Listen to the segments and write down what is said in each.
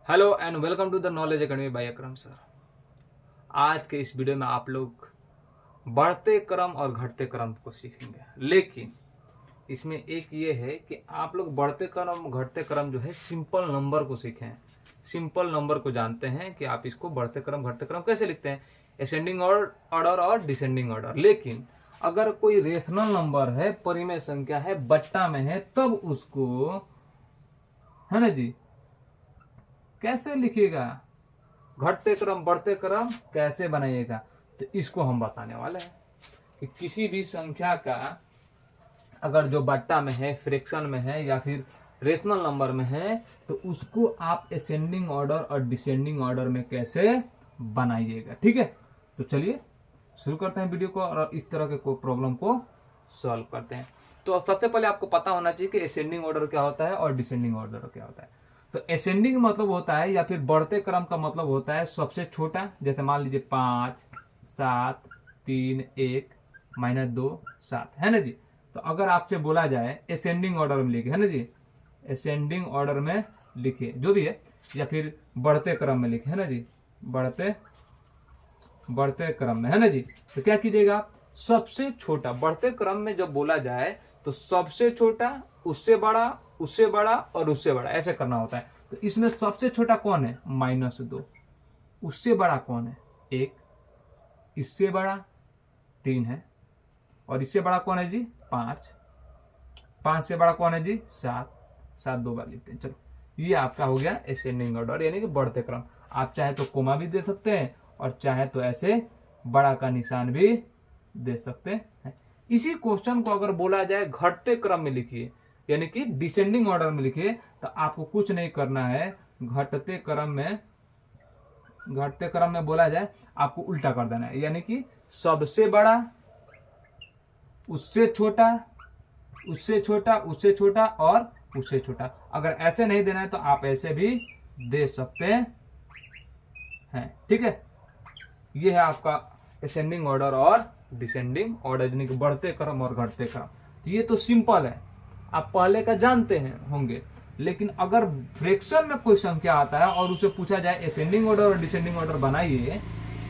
Hello and welcome to the Knowledge Academy by Akram sir. आज के इस वीडियो में आप लोग बढ़ते क्रम और घटते क्रम को सीखेंगे, लेकिन इसमें एक ये है कि आप लोग बढ़ते क्रम घटते क्रम जो है सिंपल नंबर को सीखें। सिंपल नंबर को जानते हैं कि आप इसको बढ़ते क्रम घटते क्रम कैसे लिखते हैं, असेंडिंग ऑर्डर और डिसेंडिंग ऑर्डर। लेकिन अगर कोई रेशनल नंबर है, परिमेय संख्या है, बट्टा में है, तब उसको, है ना जी, कैसे लिखिएगा, घटते क्रम बढ़ते क्रम कैसे बनाइएगा, तो इसको हम बताने वाले हैं कि किसी भी संख्या का अगर जो बट्टा में है, फ्रैक्शन में है या फिर रेशनल नंबर में है, तो उसको आप असेंडिंग ऑर्डर और डिसेंडिंग ऑर्डर में कैसे बनाइएगा। ठीक है, तो चलिए शुरू करते हैं वीडियो को और इस तरह के प्रॉब्लम को सॉल्व करते हैं। तो सबसे पहले आपको पता होना चाहिए कि असेंडिंग ऑर्डर क्या होता है और डिसेंडिंग ऑर्डर क्या होता है। तो असेंडिंग मतलब होता है या फिर बढ़ते क्रम का मतलब होता है सबसे छोटा, जैसे मान लीजिए 5 7 3 1 -2 7, है ना जी। तो अगर आपसे बोला जाए असेंडिंग ऑर्डर में लिखे, है ना जी, असेंडिंग ऑर्डर में लिखे जो भी है, या फिर बढ़ते क्रम में लिखे, है ना जी, बढ़ते क्रम में, है ना जी, तो क्या कीजिएगा, सबसे छोटा बढ़ते क्रम में जब बोला जाए तो सबसे छोटा, उससे बड़ा, उससे बड़ा और उससे बड़ा, ऐसे करना होता है। तो इसमें सबसे छोटा कौन है, -2, उससे बड़ा कौन है, 1, इससे बड़ा 3 है, और इससे बड़ा कौन है जी, 5, 5 से बड़ा कौन है जी, 7, 7 दो बार लिखते हैं। चलो, ये आपका हो गया असेंडिंग ऑर्डर यानी कि बढ़ते क्रम। आप चाहे तो कोमा भी दे सकते हैं और चाहे तो ऐसे बड़ा का निशान भी दे सकते हैं। इसी क्वेश्चन को अगर बोला जाए घटते क्रम में लिखिए यानी कि डिसेंडिंग ऑर्डर में लिखिए, तो आपको कुछ नहीं करना है। घटते क्रम में बोला जाए आपको उल्टा कर देना है, यानी कि सबसे बड़ा, उससे छोटा, उससे छोटा, उससे छोटा और उससे छोटा। अगर ऐसे नहीं देना है तो आप ऐसे भी दे सकते हैं। ठीक है, ये है आपका असेंडिंग ऑर्डर और डिसेंडिंग ऑर्डर यानी कि बढ़ते क्रम और घटते क्रम। तो ये तो सिंपल है, आप पहले का जानते हैं होंगे। लेकिन अगर फ्रैक्शन में कोई संख्या आता है और उसे पूछा जाए असेंडिंग ऑर्डर और डिसेंडिंग ऑर्डर बनाइए,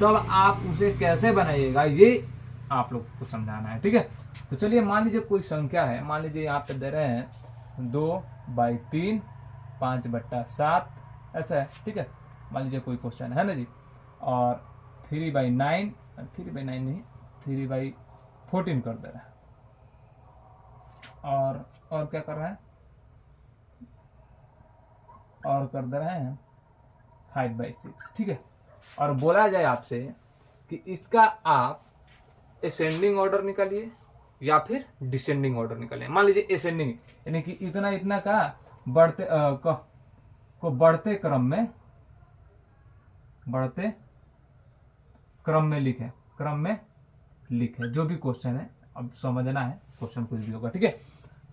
तब आप उसे कैसे बनाइएगा, ये आप लोग को समझाना है। ठीक है, तो चलिए मान लीजिए कोई संख्या है, मान लीजिए यहाँ पे दे रहे हैं 2/3 5/7, ऐसा है। ठीक है, मान लीजिए कोई क्वेश्चन है ना जी, और 3/9 नहीं 3/14 कर दे रहा है, और क्या कर रहा है, और कर दे रहे हैं 5/6। ठीक है, और बोला जाए आपसे कि इसका आप असेंडिंग ऑर्डर निकालिए या फिर डिसेंडिंग ऑर्डर निकालिए। मान लीजिए असेंडिंग यानी कि इतना इतना का बढ़ते को बढ़ते क्रम में लिखे जो भी क्वेश्चन है, अब समझना है क्वेश्चन कुछ भी होगा। ठीक है,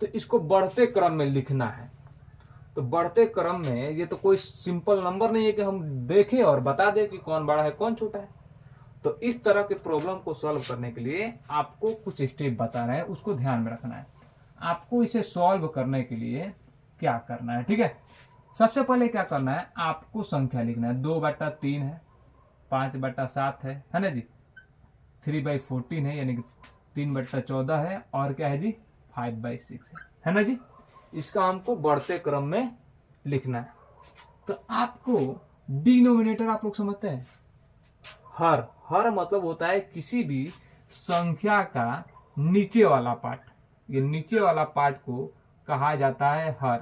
तो इसको बढ़ते क्रम में लिखना है। तो बढ़ते क्रम में ये तो कोई सिंपल नंबर नहीं है कि हम देखें और बता दें कि कौन बड़ा है कौन छोटा है। तो इस तरह के प्रॉब्लम को सॉल्व करने के लिए आपको कुछ स्टेप बता रहे हैं, उसको ध्यान में रखना है। आपको इसे सॉल्व करने के लिए क्या करना है, ठीक है, सबसे पहले क्या करना है, आपको संख्या लिखना है। 2/3 है, 5/7 है ना जी, 3/14 है यानी कि 3/14 है, और क्या है जी 5/6 है ना जी। इसका हमको बढ़ते क्रम में लिखना है। तो आपको डिनोमिनेटर आप लोग समझते हैं, हर मतलब होता है किसी भी संख्या का नीचे वाला पार्ट। ये नीचे वाला पार्ट को कहा जाता है हर,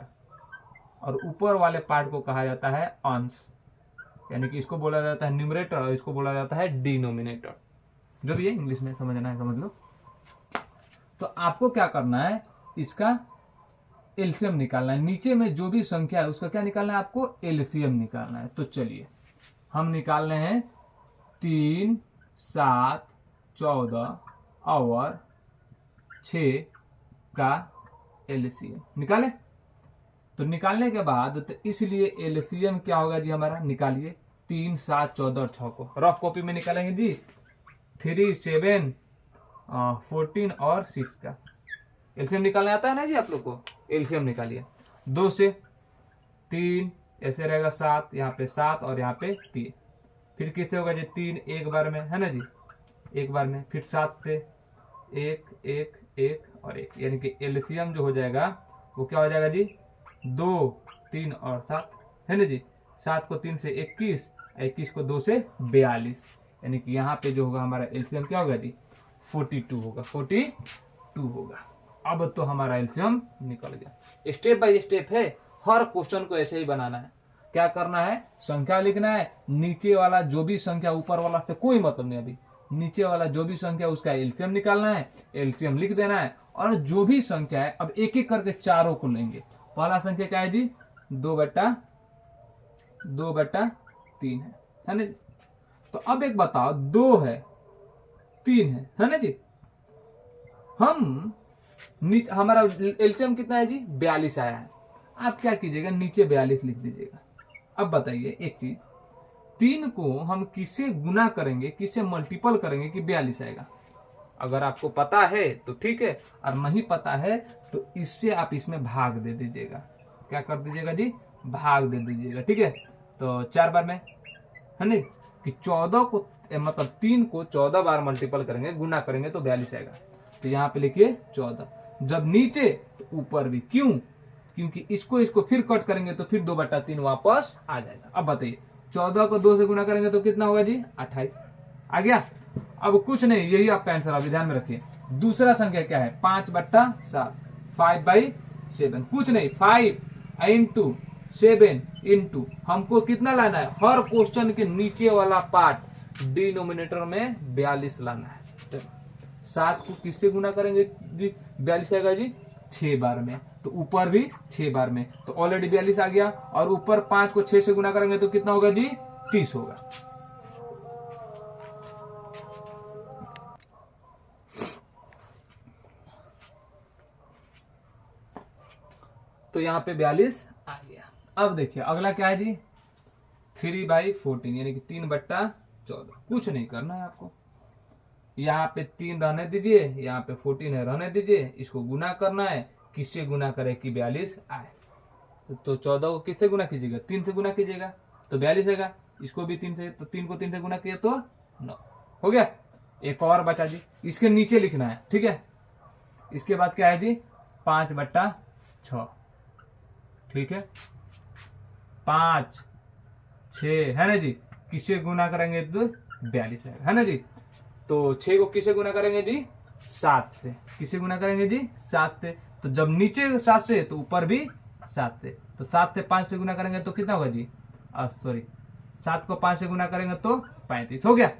और ऊपर वाले पार्ट को कहा जाता है अंश, यानी कि इसको बोला जाता है न्यूमरेटर और इसको बोला जाता है डिनोमिनेटर। जो भी है इंग्लिश में समझना है समझ लो। तो आपको क्या करना है, इसका एलसीएम निकालना है। नीचे में जो भी संख्या है उसका क्या निकालना है, आपको एलसीएम निकालना है। तो चलिए हम निकाल रहे हैं 3 7 14 और 6 का एलसीएम निकाले। तो निकालने के बाद तो इसलिए एलसीएम क्या होगा जी हमारा, निकालिए 3 7 14 और 6 को रफ कॉपी में निकालेंगे जी। 3 7 14 और 6 का एलसीएम निकालने आता है ना जी आप लोग को। एलसीएम निकालिए, 2 से 3 ऐसे रहेगा 7, यहाँ पे 7 और यहाँ पे 3। फिर किससे होगा जी 3 एक बार में, है ना जी, एक बार में। फिर 7 से 1 1 1 और 1, यानी कि एलसीएम जो हो जाएगा वो क्या हो जाएगा जी 2 3 और 7, है ना जी। 7 को 3 से 21, 21 को 2 से 42, यानी कि यहाँ पे जो होगा हमारा एलसीएम क्या होगा जी 42 होगा, 42 होगा। अब तो हमारा एलसीएम निकल गया। स्टेप बाय स्टेप है, हर क्वेश्चन को ऐसे ही बनाना है। क्या करना है, संख्या लिखना है, नीचे वाला जो भी संख्या, ऊपर वाला से कोई मतलब नहीं, अभी नीचे वाला जो भी संख्या उसका एलसीएम निकालना है, एलसीएम लिख देना है। और जो भी संख्या है, अब एक एक करके चारों को लेंगे। पहला संख्या क्या है जी 2/3 है ना जी। तो अब एक बताओ, 2 है 3 है ना जी। हम हमारा एलसीएम कितना है जी 42 आया है। आप क्या कीजिएगा, नीचे 42 लिख दीजिएगा। अब बताइए एक चीज, 3 को हम किससे गुना करेंगे, किससे मल्टीपल करेंगे कि 42 आएगा। अगर आपको पता है तो ठीक है, और नहीं पता है तो इससे आप इसमें भाग दे दीजिएगा। क्या कर दीजिएगा जी, भाग दे दीजिएगा, ठीक है। तो 4 बार में, है ना, कि 14 को मतलब 3 को 14 बार मल्टीपल करेंगे, गुना करेंगे तो 42 आएगा। तो यहाँ पे लिखिए 14। जब नीचे तो ऊपर भी, क्यों, क्योंकि इसको फिर कट करेंगे तो फिर 2/3 वापस आ जाएगा। अब बताइए 14 को 2 से गुना करेंगे तो कितना होगा जी 28 आ गया। अब कुछ नहीं, यही आपका आंसर, अभी ध्यान में रखिए। दूसरा संख्या क्या है 5/7, 5/7, कुछ नहीं, 5 इंटू 7 इंटू, हमको कितना लाना है, हर क्वेश्चन के नीचे वाला पार्ट डिनोमिनेटर में 42 लाना है। 7 को किससे गुना करेंगे जी 42 आएगा जी 6 बार में, तो ऊपर भी 6 बार में, तो ऑलरेडी 42 आ गया। और ऊपर 5 को 6 से गुना करेंगे तो कितना होगा जी 30 होगा। तो यहाँ पे 42 आ गया। अब देखिए अगला क्या है जी 3/14, यानी कि 3/14। कुछ नहीं करना है आपको, यहाँ पे 3 रहने दीजिए, यहाँ पे 14 है रहने दीजिए, इसको गुना करना है। किससे गुना करे कि 42 आए। तो 14 को किससे गुना कीजिएगा, 3 से गुना कीजिएगा तो 42 आएगा। इसको भी 3 से, तो 3 को 3 से गुना किया तो 9 हो गया। एक और बचा जी, इसके नीचे लिखना है, ठीक है। इसके बाद क्या है जी 5/6, ठीक है। 5 6 है ना जी, किससे गुना करेंगे तो 42 है ना जी। तो 6 को किससे गुना करेंगे जी 7 से, किससे गुना करेंगे जी 7 से। तो जब नीचे 7 से तो ऊपर भी 7 से, तो 7 से 5 से गुना करेंगे तो कितना होगा जी 7 को 5 से गुना करेंगे तो 35 हो गया।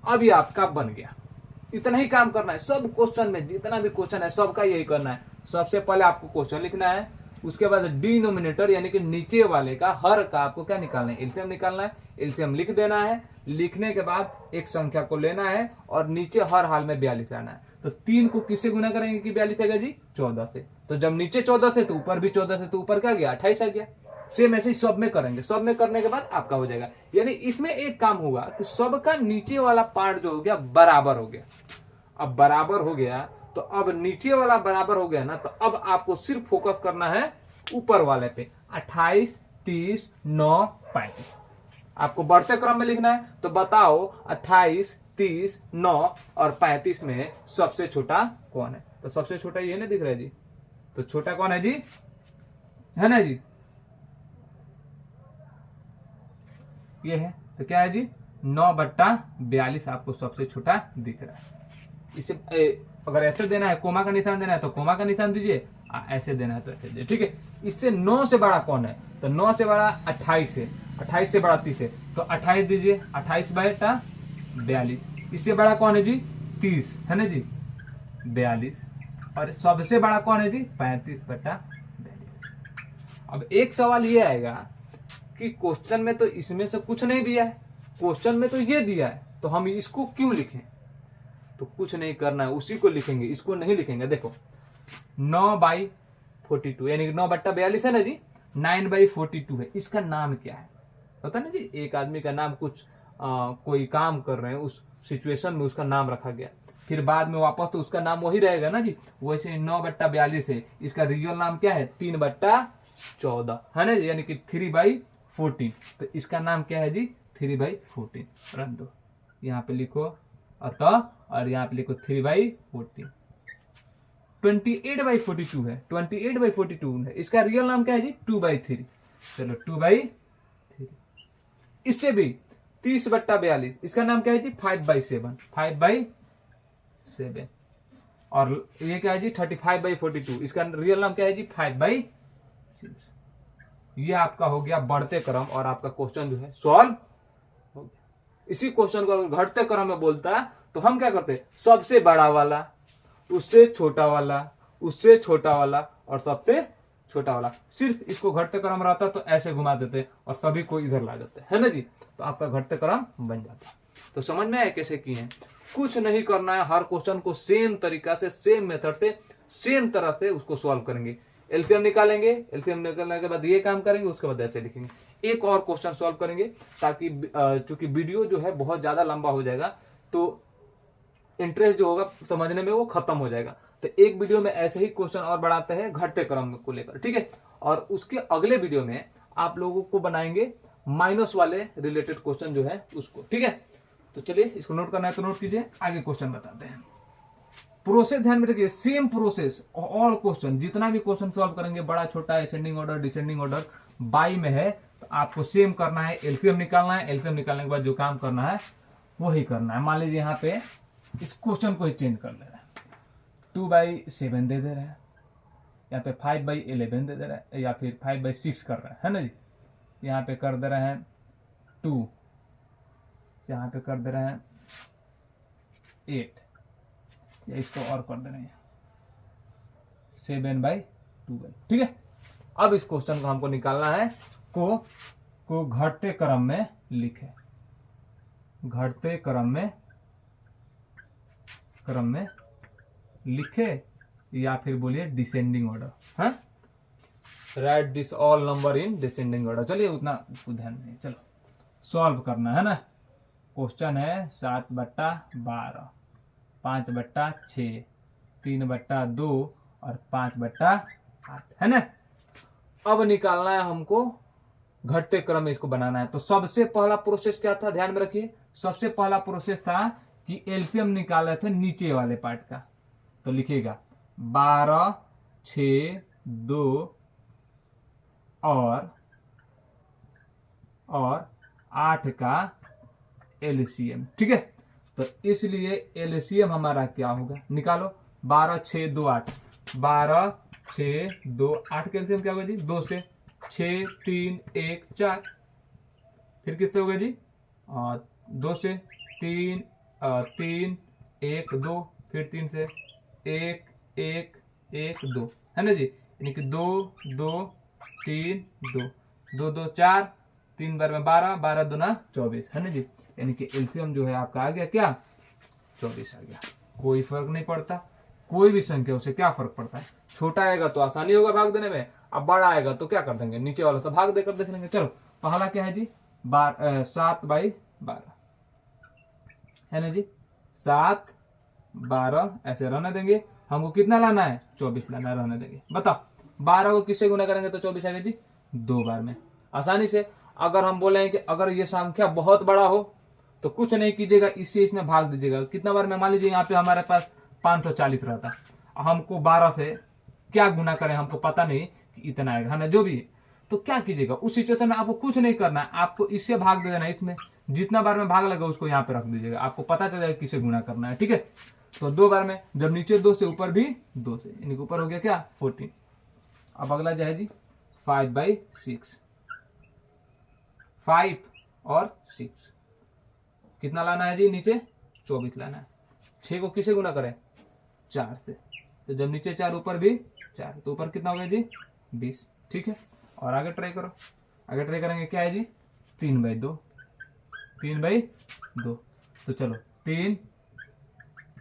अब ये आपका बन गया। इतना ही काम करना है सब क्वेश्चन में, जितना भी क्वेश्चन है सबका यही करना है। सबसे पहले आपको क्वेश्चन लिखना है, उसके बाद डिनोमिनेटर यानी कि नीचे वाले का, हर का आपको क्या निकालना है, एलसीएम निकालना है। एलसीएम लिख देना है, लिखने के बाद एक संख्या को लेना है और नीचे हर हाल में 42 लाना है। तो 3 को किससे गुना करेंगे कि 42 आएगा जी 14 से। तो जब नीचे 14 से तो ऊपर भी 14 से, तो ऊपर क्या गया 28 आ गया। सेम ऐसे ही सब में करेंगे, सब में करने के बाद आपका हो जाएगा। यानी इसमें एक काम होगा कि सबका नीचे वाला पार्ट जो हो गया बराबर हो गया। अब बराबर हो गया तो अब नीचे वाला बराबर हो गया ना, तो अब आपको सिर्फ फोकस करना है ऊपर वाले पे। 28 30 9 35 आपको बढ़ते क्रम में लिखना है। तो बताओ 28 30 9 और 35 में सबसे छोटा कौन है। तो सबसे छोटा ये नहीं दिख रहा है जी, तो छोटा कौन है जी, है ना जी, ये है। तो क्या है जी 9/42 आपको सबसे छोटा दिख रहा है। इसे अगर ऐसे देना है, कोमा का निशान देना है तो कोमा का निशान दीजिए, ऐसे देना है तो ऐसे दीजिए, ठीक है। इससे 9 से बड़ा कौन है, तो 9 से बड़ा 28 है, 28 से बड़ा 30 है, तो 28 दीजिए, 28/42। इससे बड़ा कौन है जी 30 है ना जी 42, और सबसे बड़ा कौन है जी 35/42। अब एक सवाल ये आएगा कि क्वेश्चन में तो इसमें से कुछ नहीं दिया है, क्वेश्चन में तो ये दिया है, तो हम इसको क्यों लिखें। तो कुछ नहीं करना है, उसी को लिखेंगे, इसको नहीं लिखेंगे। देखो 9/42 यानी 9/42 है ना जी, 9/42 है। इसका नाम क्या है पता नहीं जी, एक आदमी का नाम कुछ कोई काम कर रहे हैं उस सिचुएशन में उसका नाम रखा गया, फिर बाद में वापस तो उसका नाम वही रहेगा ना जी। वैसे 9/42 है, इसका रियल नाम क्या है 3/14 है ना जी, यानी कि 3/14 14। तो इसका नाम क्या है जी, 3/14। रन दो, यहाँ पे लिखो अतः, और यहाँ पे लिखो 3/14। 28/42 है, 28/42 है। इसका रियल नाम क्या है जी, 2/3। चलो 2/3। इससे भी 30/42, इसका नाम क्या है जी, 5/7, 5/7। और ये क्या है जी, 35/42, इसका रियल नाम क्या है जी, 5/6। ये आपका हो गया बढ़ते क्रम, और आपका क्वेश्चन जो है सॉल्व हो गया। इसी क्वेश्चन को अगर घटते क्रम में बोलता है तो हम क्या करते हैं, सबसे बड़ा वाला, उससे छोटा वाला, उससे छोटा वाला, और सबसे छोटा वाला। सिर्फ इसको घटते क्रम रहता तो ऐसे घुमा देते और सभी को इधर ला देते, है ना जी। तो आपका घटते क्रम बन जाता। तो समझ में आया कैसे किए हैं। कुछ नहीं करना है, हर क्वेश्चन को सेम तरीका से, सेम मेथड से, सेम तरह से उसको सॉल्व करेंगे। एलसीएम निकालेंगे, एलसीएम निकालने के बाद ये काम करेंगे, उसके बाद ऐसे लिखेंगे। एक और क्वेश्चन सॉल्व करेंगे, ताकि चूंकि वीडियो जो है बहुत ज्यादा लंबा हो जाएगा, तो इंटरेस्ट जो होगा समझने में वो खत्म हो जाएगा। तो एक वीडियो में ऐसे ही क्वेश्चन और बढ़ाते हैं घटते क्रम को लेकर, ठीक है। और उसके अगले वीडियो में आप लोगों को बनाएंगे माइनस वाले रिलेटेड क्वेश्चन जो है उसको, ठीक है। तो चलिए इसको नोट करना है तो नोट कीजिए, आगे क्वेश्चन बताते हैं। प्रोसेस ध्यान में रखिए, सेम प्रोसेस ऑल क्वेश्चन, जितना भी क्वेश्चन सॉल्व करेंगे, बड़ा छोटा, ascending order, descending order, by में है, तो आपको सेम करना है। एलसीएम निकालना है, एलसीएम निकालने के बाद जो काम करना है वही करना है। मान लीजिए यहाँ पे इस क्वेश्चन को ही चेंज कर ले रहे हैं, 2/7 दे दे रहे हैं, यहाँ पे 5/11 दे दे रहे हैं, या फिर 5/6 कर रहे हैं, है ना जी। यहाँ पे कर दे रहे हैं 2, यहाँ पे कर दे रहे हैं 8, या इसको और कर दे रहे हैं 7/12, ठीक है। अब इस क्वेश्चन को हमको निकालना है, को घटते क्रम में लिखे, घटते क्रम में लिखे, या फिर बोलिए डिसेंडिंग ऑर्डर, है। Right this all number in descending order. चलिए उतना ध्यान नहीं, चलो सॉल्व करना है ना। क्वेश्चन है 7/12, 5/6, 3/2 और 5/8, है ना। अब निकालना है हमको, घटते क्रम में इसको बनाना है। तो सबसे पहला प्रोसेस क्या था, ध्यान में रखिए। सबसे पहला प्रोसेस था कि एलसीएम निकाले थे नीचे वाले पार्ट का। तो लिखिएगा 12, 6, 2 और 8 का एलसीएम, ठीक है। तो इसलिए एलसीएम हमारा क्या होगा, निकालो। 12, 6, 2, 8, 12, 6, 2, 8 का एलसीएम क्या होगा जी, 2 से 6, 3, 1, 4, फिर किससे होगा जी, 2 से 3, 3, 1, 2, फिर 3 से 1, 1, 1, 2, है ना जी। यानी कि 2, 2, 3, 2, 2, 2, 4, 3 बार में 12, 12 दूना 24, है ना जी। यानी कि एलसीएम जो है आपका आ गया क्या, 24 आ गया। कोई फर्क नहीं पड़ता, कोई भी संख्या उसे क्या फर्क पड़ता है। छोटा आएगा तो आसानी होगा भाग देने में, अब बड़ा आएगा तो क्या कर देंगे, नीचे वाला तो भाग देकर देख लेंगे। चलो पहला क्या है जी, 7/12, है ना जी। 7, 12 ऐसे रहने देंगे। हमको कितना लाना है, 24 लाना है, रहने देंगे। बताओ 12 को किससे गुना करेंगे तो 24 आएगा जी, 2 बार में, आसानी से। अगर हम बोले कि अगर ये संख्या बहुत बड़ा हो तो कुछ नहीं कीजिएगा, इससे इसमें भाग दीजिएगा। कितना बार में, मान लीजिए यहाँ पे हमारे पास 540 रहता, हमको 12 से क्या गुना करें हमको पता नहीं कि इतना आएगा, है ना, जो भी। तो क्या कीजिएगा उस सिचुएशन में, आपको कुछ नहीं करना है, आपको इससे भाग दे देना, इसमें जितना बार में भाग लगा उसको यहाँ पे रख दीजिएगा, आपको पता चल जाएगा किसे गुना करना है, ठीक है। तो 2 बार में, जब नीचे 2 से ऊपर भी 2 से, यानी ऊपर हो गया क्या 14। अब अगला जो है जी 5/6, 5 और 6 कितना लाना है जी, नीचे 24 लाना है। 6 को किसे गुना करें, 4 से, तो जब नीचे 4 ऊपर भी 4, तो ऊपर कितना हो गया जी 20, ठीक है। और आगे ट्राई करो, आगे ट्राई करेंगे क्या है जी 3/2, 3/2, तो चलो 3,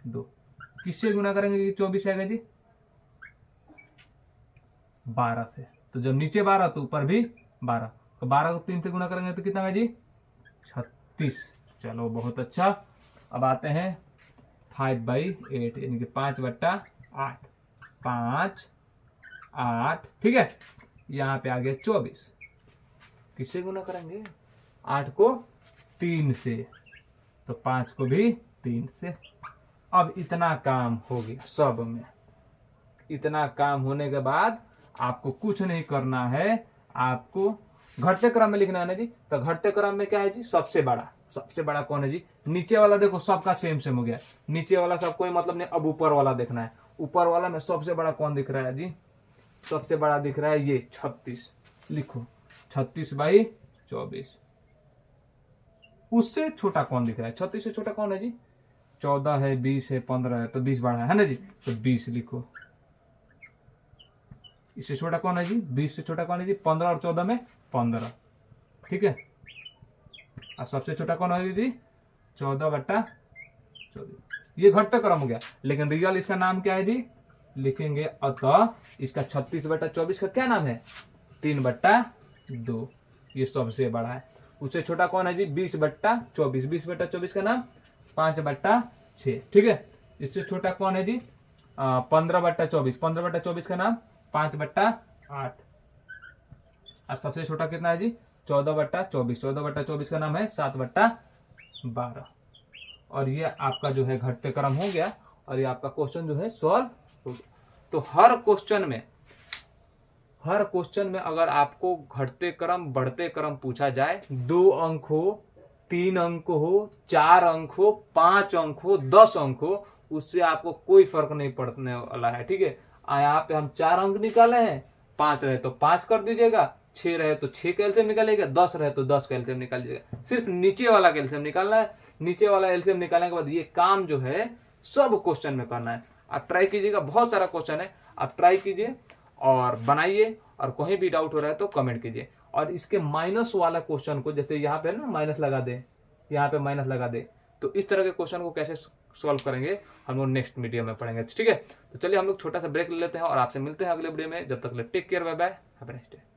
2 किससे गुना करेंगे, 24 आएगा जी 12 से, तो जब नीचे 12 तो ऊपर भी 12, तो 12 को 3 से गुना करेंगे तो कितना है जी 36। चलो बहुत अच्छा। अब आते हैं 5/8, यानी कि 5/8, 5, 8, ठीक है। यहाँ पे आ गया 24, किससे गुना करेंगे? 8 को 3 से, तो 5 को भी 3 से। अब इतना काम हो गया सब में। इतना काम होने के बाद आपको कुछ नहीं करना है, आपको घटते क्रम में लिखना है ना जी। तो घटते क्रम में क्या है जी? सबसे बड़ा। सबसे बड़ा कौन है जी? नीचे वाला देखो सबका सेम सेम हो गया, नीचे वाला सब कोई मतलब नहीं। अब ऊपर वाला देखना है। ऊपर वाला में सबसे बड़ा कौन दिख रहा है जी? सबसे बड़ा दिख रहा है ये 36। लिखो 36/24। उससे छोटा कौन दिख रहा है? 36 से छोटा कौन है जी? 14 है, 20 है, 15 है, तो 20 बड़ा है ना जी। तो 20 लिखो। इससे छोटा कौन है जी? 20 से छोटा कौन है जी? 15 और 14 में 15। ठीक है। और सबसे छोटा कौन है जी? 14/24। ये घटता क्रम हो गया, लेकिन रियल इसका नाम क्या है जी? लिखेंगे अतः इसका 36/24 का क्या नाम है? 3/2। ये सबसे बड़ा है। उससे छोटा कौन है जी? 20/24। 20/24 का नाम 5/6। ठीक है। इससे छोटा कौन है जी? 15/24। 15/24 का नाम 5/8। और सबसे छोटा कितना है जी? 14/24। 14/24 का नाम है 7/12। और ये आपका जो है घटते क्रम हो गया, और ये आपका क्वेश्चन जो है सॉल्व हो गया। तो हर क्वेश्चन में अगर आपको घटते क्रम बढ़ते क्रम पूछा जाए, 2 अंक हो, 3 अंक हो, 4 अंक हो, 5 अंक हो, 10 अंक हो, उससे आपको कोई फर्क नहीं पड़ने वाला है। ठीक है। यहाँ पे हम 4 अंक निकाले हैं, 5 रहे तो 5 कर दीजिएगा, 6 रहे तो 6 का एलसीएम निकालिएगा, 10 रहे तो 10 का एलसीएम निकालिएगा। सिर्फ नीचे वाला का एलसीएम निकालना है। नीचे वाला एलसीएम निकालने के बाद ये काम जो है सब क्वेश्चन में करना है। आप ट्राई कीजिएगा, बहुत सारा क्वेश्चन है, आप ट्राई कीजिए और बनाइए। और कहीं भी डाउट हो रहा है तो कमेंट कीजिए। और इसके माइनस वाला क्वेश्चन को, जैसे यहाँ पे ना माइनस लगा दे, यहाँ पे माइनस लगा दे, तो इस तरह के क्वेश्चन को कैसे सॉल्व करेंगे हम लोग नेक्स्ट वीडियो में पढ़ेंगे। ठीक है। तो चलिए हम लोग छोटा सा ब्रेक ले लेते हैं और आपसे मिलते हैं अगले वीडियो में। जब तक take care, bye bye, have a nice day.